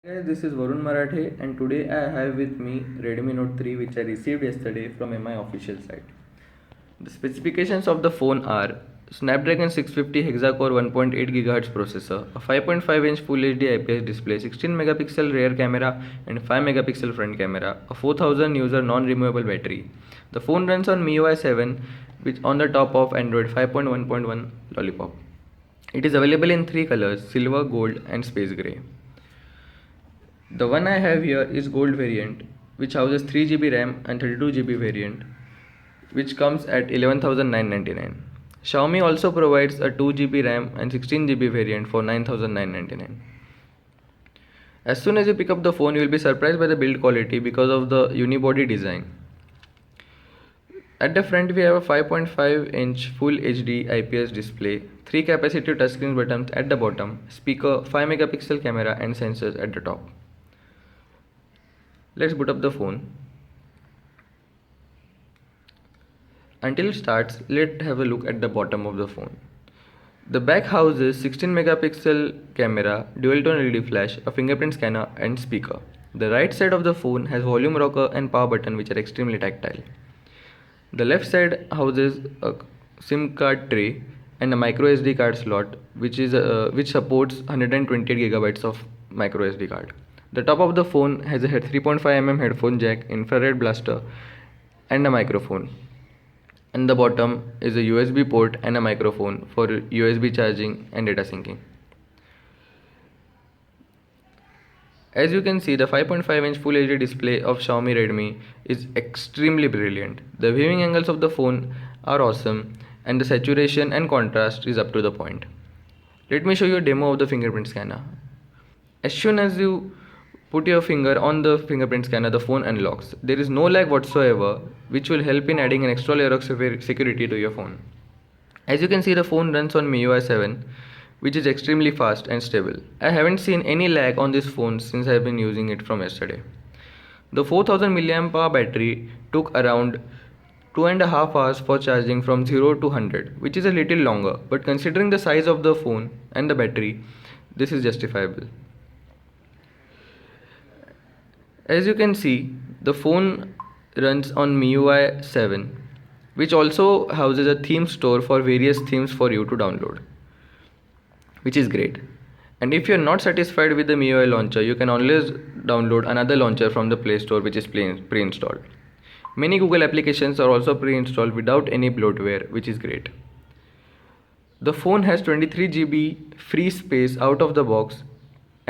Guys, this is Varun Marathe and today I have with me Redmi Note 3 which I received yesterday from MI official site. The specifications of the phone are Snapdragon 650 hexa-core 1.8 GHz processor, a 5.5-inch Full HD IPS display, 16 megapixel rear camera and 5 megapixel front camera, a 4000 user non-removable battery. The phone runs on MIUI 7 which on the top of Android 5.1.1 Lollipop. It is available in 3 colors, silver, gold and space grey. The one I have here is gold variant, which houses 3GB RAM and 32GB variant, which comes at 11,999. Xiaomi also provides a 2GB RAM and 16GB variant for 9,999. As soon as you pick up the phone, you will be surprised by the build quality because of the unibody design. At the front, we have a 5.5-inch Full HD IPS display, 3 capacitive touchscreen buttons at the bottom, speaker, 5 megapixel camera and sensors at the top. Let's boot up the phone. Until it starts, let's have a look at the bottom of the phone. The back houses 16 megapixel camera, dual tone LED flash, a fingerprint scanner and speaker. The right side of the phone has volume rocker and power button which are extremely tactile. The left side houses a SIM card tray and a micro SD card slot which supports 128 gigabytes of micro SD card. The top of the phone has a 3.5mm headphone jack, infrared blaster and a microphone. And the bottom is a USB port and a microphone for USB charging and data syncing. As you can see, the 5.5-inch Full HD display of Xiaomi Redmi is extremely brilliant. The viewing angles of the phone are awesome and the saturation and contrast is up to the point. Let me show you a demo of the fingerprint scanner. As soon as you put your finger on the fingerprint scanner, the phone unlocks. There is no lag whatsoever, which will help in adding an extra layer of security to your phone. As you can see, the phone runs on MIUI 7, which is extremely fast and stable. I haven't seen any lag on this phone since I have been using it from yesterday. The 4000 mAh battery took around 2.5 hours for charging from 0 to 100, which is a little longer, but considering the size of the phone and the battery, this is justifiable. As you can see, the phone runs on MIUI 7, which also houses a theme store for various themes for you to download, which is great. And if you're not satisfied with the MIUI launcher, you can always download another launcher from the Play Store which is pre-installed. Many Google applications are also pre-installed without any bloatware, which is great. The phone has 23GB free space out of the box,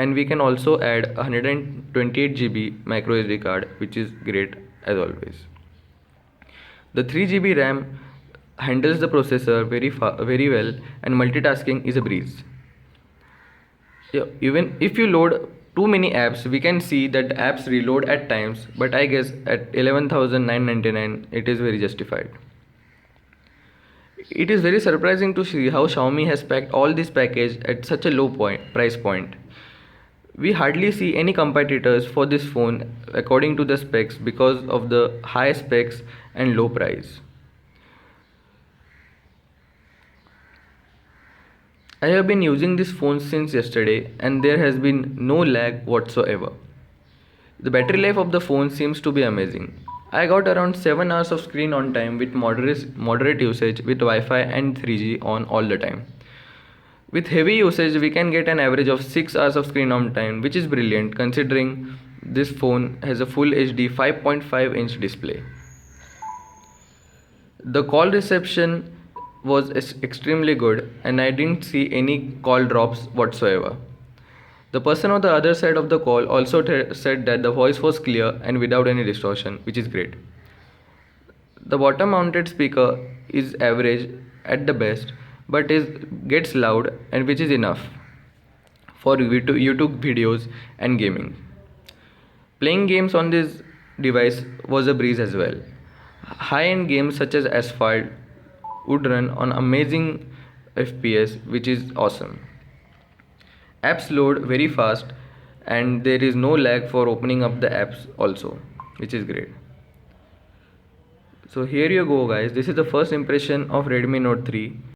and we can also add 128GB micro SD card, which is great as always. The 3GB RAM handles the processor very well and multitasking is a breeze. Even if you load too many apps, we can see that the apps reload at times, but I guess at 11,999 it is very justified. It is very surprising to see how Xiaomi has packed all this package at such a low price point. We hardly see any competitors for this phone according to the specs because of the high specs and low price. I have been using this phone since yesterday and there has been no lag whatsoever. The battery life of the phone seems to be amazing. I got around 7 hours of screen on time with moderate usage with Wi-Fi and 3G on all the time. With heavy usage, we can get an average of 6 hours of screen on time, which is brilliant considering this phone has a Full HD 5.5-inch display. The call reception was extremely good and I didn't see any call drops whatsoever. The person on the other side of the call also said that the voice was clear and without any distortion, which is great. The bottom mounted speaker is average at the best, but gets loud, and which is enough for YouTube videos and gaming. Playing games on this device was a breeze as well. High-end games such as Asphalt would run on amazing FPS, which is awesome. Apps load very fast and there is no lag for opening up the apps also, which is great. So here you go guys, this is the first impression of Redmi Note 3.